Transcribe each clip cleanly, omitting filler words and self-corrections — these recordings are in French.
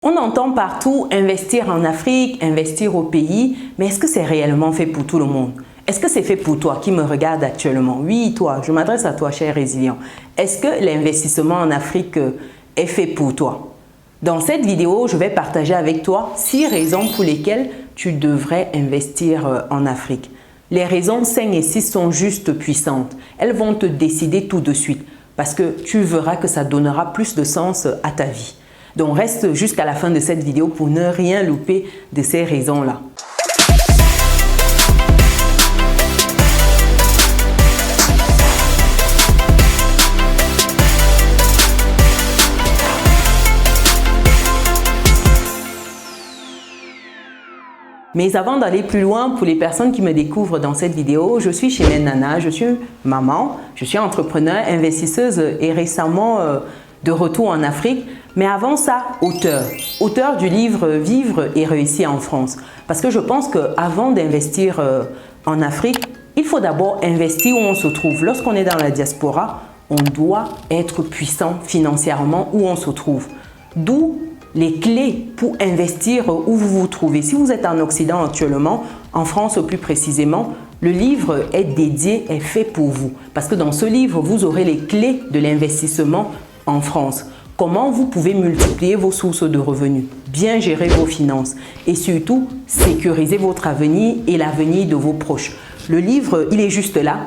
On entend partout investir en Afrique, investir au pays, mais est-ce que c'est réellement fait pour tout le monde? Est-ce que c'est fait pour toi qui me regarde actuellement? Oui, toi, je m'adresse à toi, cher résilient. Est-ce que l'investissement en Afrique est fait pour toi? Dans cette vidéo, je vais partager avec toi 6 raisons pour lesquelles tu devrais investir en Afrique. Les raisons 5 et 6 sont juste puissantes. Elles vont te décider tout de suite parce que tu verras que ça donnera plus de sens à ta vie. Donc reste jusqu'à la fin de cette vidéo pour ne rien louper de ces raisons-là. Mais avant d'aller plus loin, pour les personnes qui me découvrent dans cette vidéo, je suis Chimène Nana, je suis maman, je suis entrepreneur, investisseuse et récemment de retour en Afrique. Mais avant ça, auteur du livre « Vivre et réussir en France ». Parce que je pense qu'avant d'investir en Afrique, il faut d'abord investir où on se trouve. Lorsqu'on est dans la diaspora, on doit être puissant financièrement où on se trouve. D'où les clés pour investir où vous vous trouvez. Si vous êtes en Occident actuellement, en France plus précisément, le livre est dédié, est fait pour vous. Parce que dans ce livre, vous aurez les clés de l'investissement en France. Comment vous pouvez multiplier vos sources de revenus, bien gérer vos finances et surtout sécuriser votre avenir et l'avenir de vos proches. Le livre, il est juste là.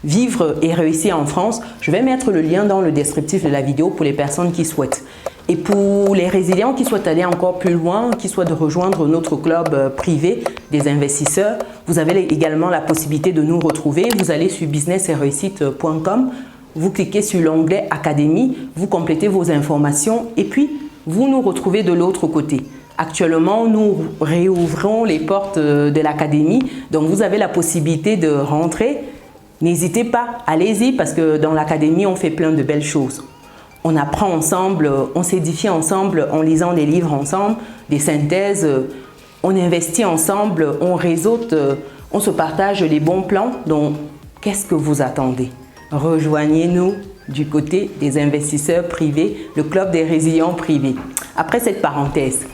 Vivre et réussir en France. Je vais mettre le lien dans le descriptif de la vidéo pour les personnes qui souhaitent. Et pour les résilients qui souhaitent aller encore plus loin, qui souhaitent rejoindre notre club privé des investisseurs, vous avez également la possibilité de nous retrouver. Vous allez sur businessetreussite.com. Vous cliquez sur l'onglet Académie, vous complétez vos informations et puis vous nous retrouvez de l'autre côté. Actuellement, nous réouvrons les portes de l'Académie, donc vous avez la possibilité de rentrer. N'hésitez pas, allez-y parce que dans l'Académie, on fait plein de belles choses. On apprend ensemble, on s'édifie ensemble en lisant des livres ensemble, des synthèses, on investit ensemble, on réseaute, on se partage les bons plans. Donc, qu'est-ce que vous attendez? Rejoignez-nous du côté des investisseurs privés, le club des résilients privés. Après cette parenthèse,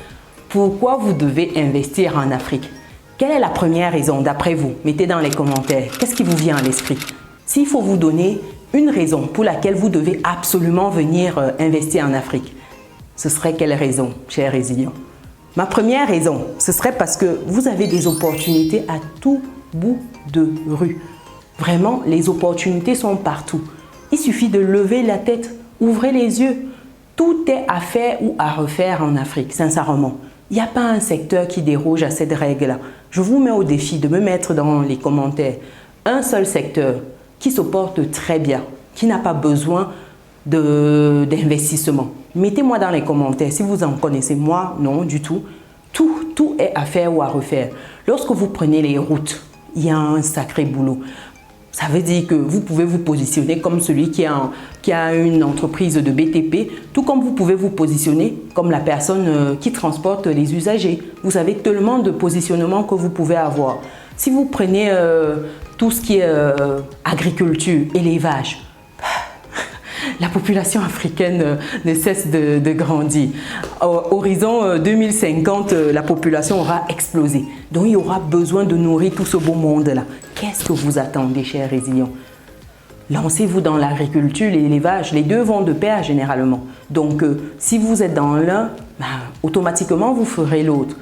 pourquoi vous devez investir en Afrique? Quelle est la première raison d'après vous? Mettez dans les commentaires. Qu'est-ce qui vous vient à l'esprit? S'il faut vous donner une raison pour laquelle vous devez absolument venir investir en Afrique, ce serait quelle raison, chers résilients? Ma première raison, ce serait parce que vous avez des opportunités à tout bout de rue. Vraiment, les opportunités sont partout. Il suffit de lever la tête, ouvrez les yeux. Tout est à faire ou à refaire en Afrique, sincèrement. Il n'y a pas un secteur qui déroge à cette règle-là. Je vous mets au défi de me mettre dans les commentaires un seul secteur qui se porte très bien, qui n'a pas besoin d'investissement. Mettez-moi dans les commentaires si vous en connaissez. Moi, non du tout. Tout est à faire ou à refaire. Lorsque vous prenez les routes, il y a un sacré boulot. Ça veut dire que vous pouvez vous positionner comme celui qui a une entreprise de BTP, tout comme vous pouvez vous positionner comme la personne qui transporte les usagers. Vous avez tellement de positionnements que vous pouvez avoir. Si vous prenez tout ce qui est agriculture, élevage, la population africaine ne cesse de grandir. Horizon 2050, la population aura explosé. Donc, il y aura besoin de nourrir tout ce beau monde-là. Qu'est-ce que vous attendez, chers résilients? Lancez-vous dans l'agriculture et l'élevage. Les deux vont de pair généralement. Donc, si vous êtes dans l'un, automatiquement, vous ferez l'autre.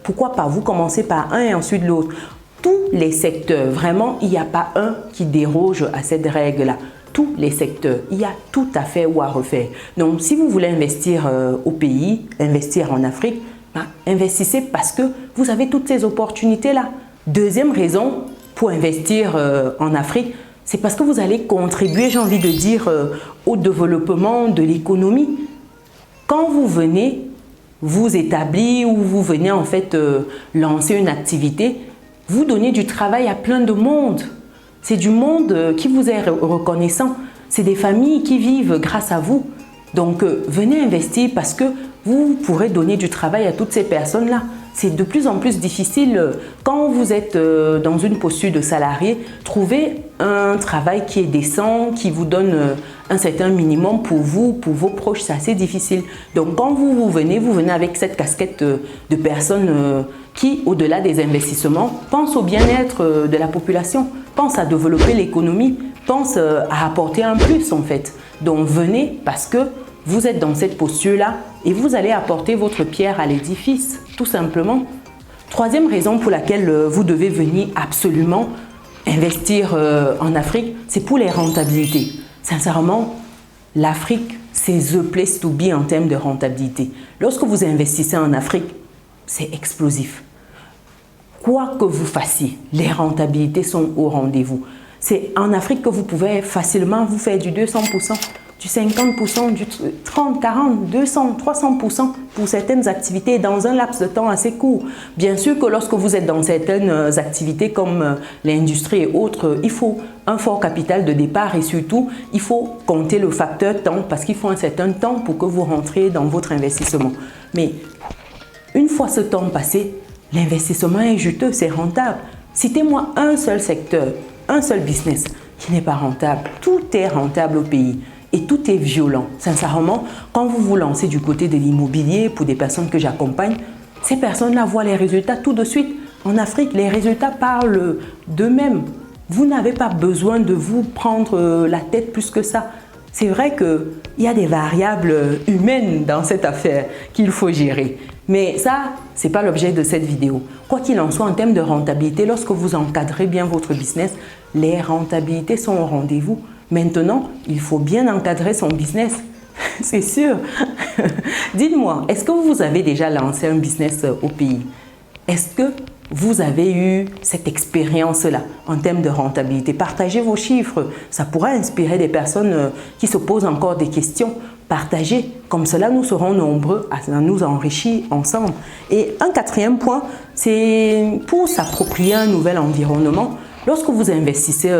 Pourquoi pas? Vous commencez par un et ensuite l'autre. Tous les secteurs, vraiment, il n'y a pas un qui déroge à cette règle-là. Tous les secteurs, il y a tout à faire ou à refaire. Donc, si vous voulez investir au pays, investir en Afrique, investissez parce que vous avez toutes ces opportunités-là. Deuxième raison pour investir en Afrique, c'est parce que vous allez contribuer, j'ai envie de dire, au développement de l'économie. Quand vous venez vous établir ou vous venez en fait lancer une activité, vous donnez du travail à plein de monde. C'est du monde qui vous est reconnaissant. C'est des familles qui vivent grâce à vous. Donc, venez investir parce que vous pourrez donner du travail à toutes ces personnes-là. c'est de plus en plus difficile quand vous êtes dans une posture de salarié, trouver un travail qui est décent, qui vous donne un certain minimum pour vous, pour vos proches, c'est assez difficile. Donc quand vous venez avec cette casquette de personnes qui, au-delà des investissements, pensent au bien-être de la population, pensent à développer l'économie, pensent à apporter un plus en fait. Donc venez parce que vous êtes dans cette posture-là et vous allez apporter votre pierre à l'édifice, tout simplement. Troisième raison pour laquelle vous devez venir absolument investir en Afrique, c'est pour les rentabilités. Sincèrement, l'Afrique, c'est the place to be en termes de rentabilité. Lorsque vous investissez en Afrique, c'est explosif. Quoi que vous fassiez, les rentabilités sont au rendez-vous. C'est en Afrique que vous pouvez facilement vous faire du 200%, du 50%, du 30, 40, 200, 300% pour certaines activités dans un laps de temps assez court. Bien sûr que lorsque vous êtes dans certaines activités comme l'industrie et autres, il faut un fort capital de départ et surtout, il faut compter le facteur temps parce qu'il faut un certain temps pour que vous rentriez dans votre investissement. Mais une fois ce temps passé, l'investissement est juteux, c'est rentable. Citez-moi un seul secteur, un seul business qui n'est pas rentable. Tout est rentable au pays. Et tout est violent. Sincèrement, quand vous vous lancez du côté de l'immobilier, pour des personnes que j'accompagne, ces personnes-là voient les résultats tout de suite. En Afrique, les résultats parlent d'eux-mêmes. Vous n'avez pas besoin de vous prendre la tête plus que ça. C'est vrai qu'il y a des variables humaines dans cette affaire qu'il faut gérer. Mais ça, ce n'est pas l'objet de cette vidéo. Quoi qu'il en soit, en termes de rentabilité, lorsque vous encadrez bien votre business, les rentabilités sont au rendez-vous. Maintenant, il faut bien encadrer son business, c'est sûr. Dites-moi, est-ce que vous avez déjà lancé un business au pays? Est-ce que vous avez eu cette expérience-là en termes de rentabilité? Partagez vos chiffres, ça pourra inspirer des personnes qui se posent encore des questions. Partagez, comme cela nous serons nombreux à nous enrichir ensemble. Et un quatrième point, c'est pour s'approprier un nouvel environnement. Lorsque vous investissez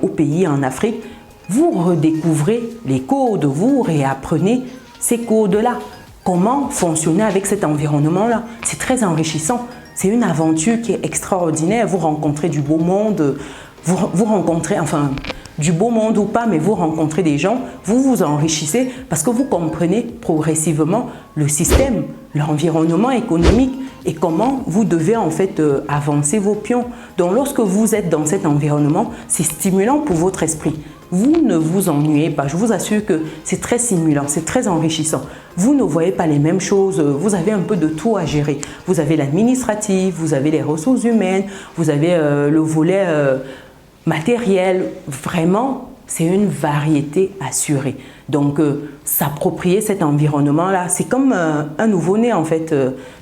au pays, en Afrique, vous redécouvrez les codes, vous réapprenez ces codes-là. Comment fonctionner avec cet environnement-là? C'est très enrichissant. C'est une aventure qui est extraordinaire. Vous rencontrez du beau monde, vous rencontrez, enfin, du beau monde ou pas, mais vous rencontrez des gens, vous vous enrichissez parce que vous comprenez progressivement le système, l'environnement économique et comment vous devez en fait avancer vos pions. Donc lorsque vous êtes dans cet environnement, c'est stimulant pour votre esprit. Vous ne vous ennuyez pas, je vous assure que c'est très stimulant, c'est très enrichissant. Vous ne voyez pas les mêmes choses, vous avez un peu de tout à gérer. Vous avez l'administratif, vous avez les ressources humaines, vous avez le volet matériel. Vraiment, c'est une variété assurée. Donc, s'approprier cet environnement-là, c'est comme un nouveau-né en fait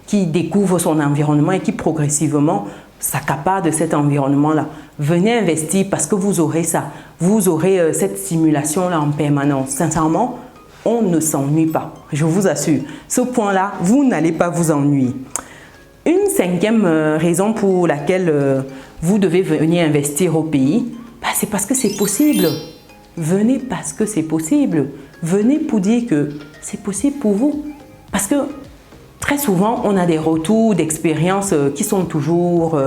qui découvre son environnement et qui progressivement s'accapare de cet environnement-là. Venez investir parce que vous aurez ça. Vous aurez cette stimulation-là en permanence. Sincèrement, on ne s'ennuie pas. Je vous assure. Ce point-là, vous n'allez pas vous ennuyer. Une cinquième raison pour laquelle vous devez venir investir au pays, c'est parce que c'est possible. Venez parce que c'est possible. Venez pour dire que c'est possible pour vous. Parce que très souvent, on a des retours d'expériences qui sont toujours,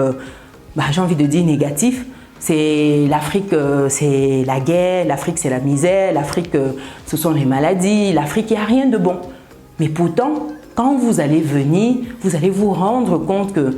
j'ai envie de dire, négatifs. C'est l'Afrique, c'est la guerre, l'Afrique, c'est la misère, l'Afrique, ce sont les maladies, l'Afrique, il n'y a rien de bon. Mais pourtant, quand vous allez venir, vous allez vous rendre compte que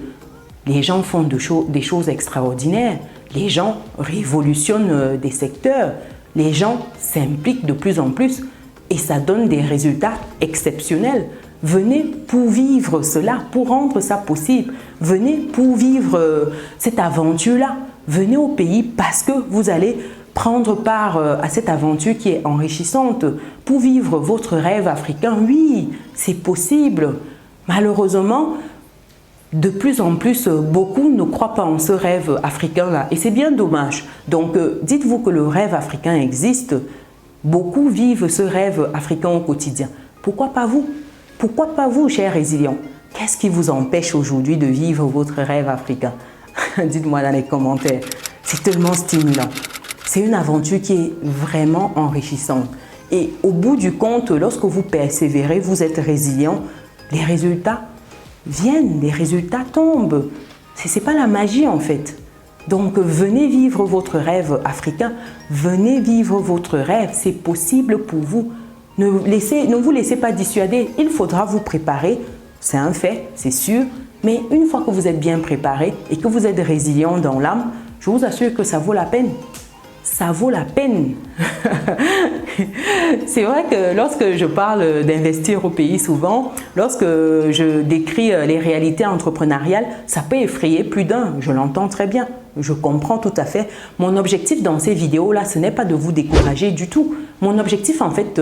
les gens font des choses extraordinaires, les gens révolutionnent des secteurs, les gens s'impliquent de plus en plus et ça donne des résultats exceptionnels. Venez pour vivre cela, pour rendre ça possible. Venez pour vivre cette aventure-là. Venez au pays parce que vous allez prendre part à cette aventure qui est enrichissante. Pour vivre votre rêve africain, oui, c'est possible. Malheureusement, de plus en plus, beaucoup ne croient pas en ce rêve africain-là. Et c'est bien dommage. Donc, dites-vous que le rêve africain existe. Beaucoup vivent ce rêve africain au quotidien. Pourquoi pas vous? Pourquoi pas vous, chers résilients? Qu'est-ce qui vous empêche aujourd'hui de vivre votre rêve africain? Dites-moi dans les commentaires. C'est tellement stimulant. C'est une aventure qui est vraiment enrichissante. Et au bout du compte, lorsque vous persévérez, vous êtes résilient, les résultats viennent, les résultats tombent. Ce n'est pas la magie en fait. Donc venez vivre votre rêve africain, venez vivre votre rêve, c'est possible pour vous. Ne vous laissez pas dissuader, il faudra vous préparer, c'est un fait, c'est sûr. Mais une fois que vous êtes bien préparé et que vous êtes résilient dans l'âme, je vous assure que ça vaut la peine. Ça vaut la peine. C'est vrai que lorsque je parle d'investir au pays souvent, lorsque je décris les réalités entrepreneuriales, ça peut effrayer plus d'un. Je l'entends très bien. Je comprends tout à fait. Mon objectif dans ces vidéos-là, ce n'est pas de vous décourager du tout. Mon objectif, en fait,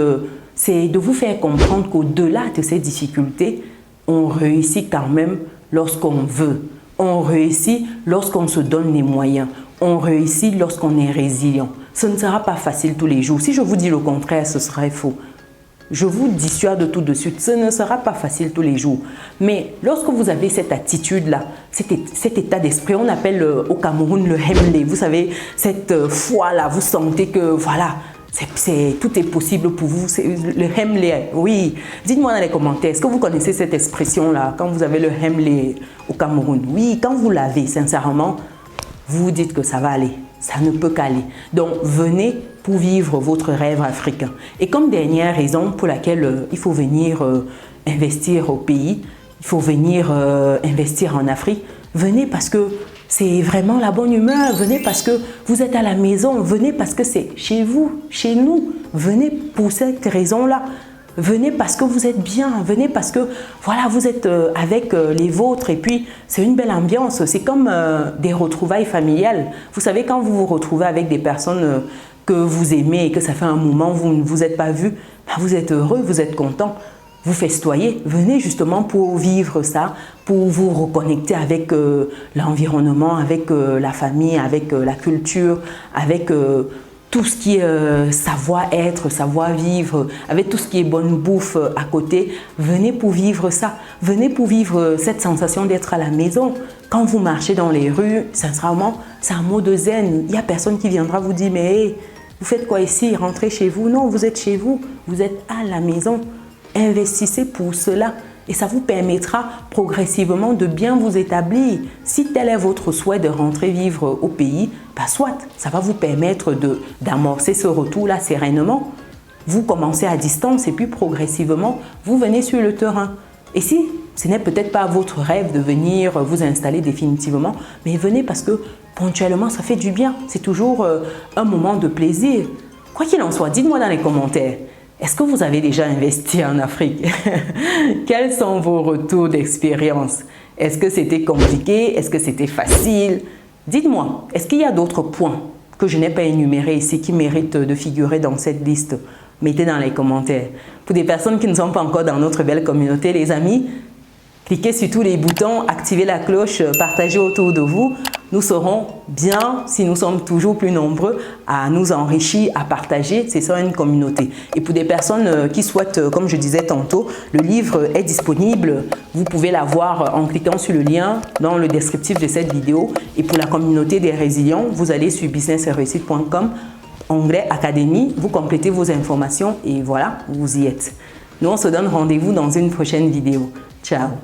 c'est de vous faire comprendre qu'au-delà de ces difficultés, on réussit quand même lorsqu'on veut. On réussit lorsqu'on se donne les moyens. On réussit lorsqu'on est résilient. Ce ne sera pas facile tous les jours. Si je vous dis le contraire, ce serait faux. Je vous dissuade tout de suite, ce ne sera pas facile tous les jours. Mais lorsque vous avez cette attitude-là, cet état d'esprit, on appelle au Cameroun le hemlé. Vous savez, cette foi-là, vous sentez que voilà, tout est possible pour vous. Le hemlé, oui. Dites-moi dans les commentaires, est-ce que vous connaissez cette expression-là quand vous avez le hemlé au Cameroun? Oui, quand vous l'avez, sincèrement, vous vous dites que ça va aller. Ça ne peut qu'aller. Donc, venez pour vivre votre rêve africain. Et comme dernière raison pour laquelle il faut venir investir au pays, il faut venir investir en Afrique, venez parce que c'est vraiment la bonne humeur, venez parce que vous êtes à la maison, venez parce que c'est chez vous, chez nous, venez pour cette raison-là. Venez parce que vous êtes bien, venez parce que voilà, vous êtes avec les vôtres et puis c'est une belle ambiance. C'est comme des retrouvailles familiales. Vous savez, quand vous vous retrouvez avec des personnes que vous aimez et que ça fait un moment où vous ne vous êtes pas vus, ben vous êtes heureux, vous êtes content, vous festoyez. Venez justement pour vivre ça, pour vous reconnecter avec l'environnement, avec la famille, avec la culture, avec tout ce qui est savoir-être, savoir-vivre, avec tout ce qui est bonne bouffe à côté. Venez pour vivre ça. Venez pour vivre cette sensation d'être à la maison. Quand vous marchez dans les rues, sincèrement, c'est un mot de zen. Il n'y a personne qui viendra vous dire « mais hey, vous faites quoi ici? Rentrez chez vous. » Non, vous êtes chez vous. Vous êtes à la maison. Investissez pour cela. Et ça vous permettra progressivement de bien vous établir. Si tel est votre souhait de rentrer vivre au pays, bah soit, ça va vous permettre d'amorcer ce retour-là sereinement. Vous commencez à distance et puis progressivement, vous venez sur le terrain. Et si ce n'est peut-être pas votre rêve de venir vous installer définitivement, mais venez parce que ponctuellement, ça fait du bien. C'est toujours un moment de plaisir. Quoi qu'il en soit, dites-moi dans les commentaires. Est-ce que vous avez déjà investi en Afrique? Quels sont vos retours d'expérience? Est-ce que c'était compliqué? Est-ce que c'était facile? Dites-moi, est-ce qu'il y a d'autres points que je n'ai pas énumérés ici qui méritent de figurer dans cette liste? Mettez dans les commentaires. Pour des personnes qui ne sont pas encore dans notre belle communauté, les amis, cliquez sur tous les boutons, activez la cloche, partagez autour de vous. Nous serons bien, si nous sommes toujours plus nombreux, à nous enrichir, à partager. C'est ça une communauté. Et pour des personnes qui souhaitent, comme je disais tantôt, le livre est disponible. Vous pouvez l'avoir en cliquant sur le lien dans le descriptif de cette vidéo. Et pour la communauté des résilients, vous allez sur business-et-réussite.com, onglet Académie, vous complétez vos informations et voilà, vous y êtes. Nous, on se donne rendez-vous dans une prochaine vidéo. Ciao!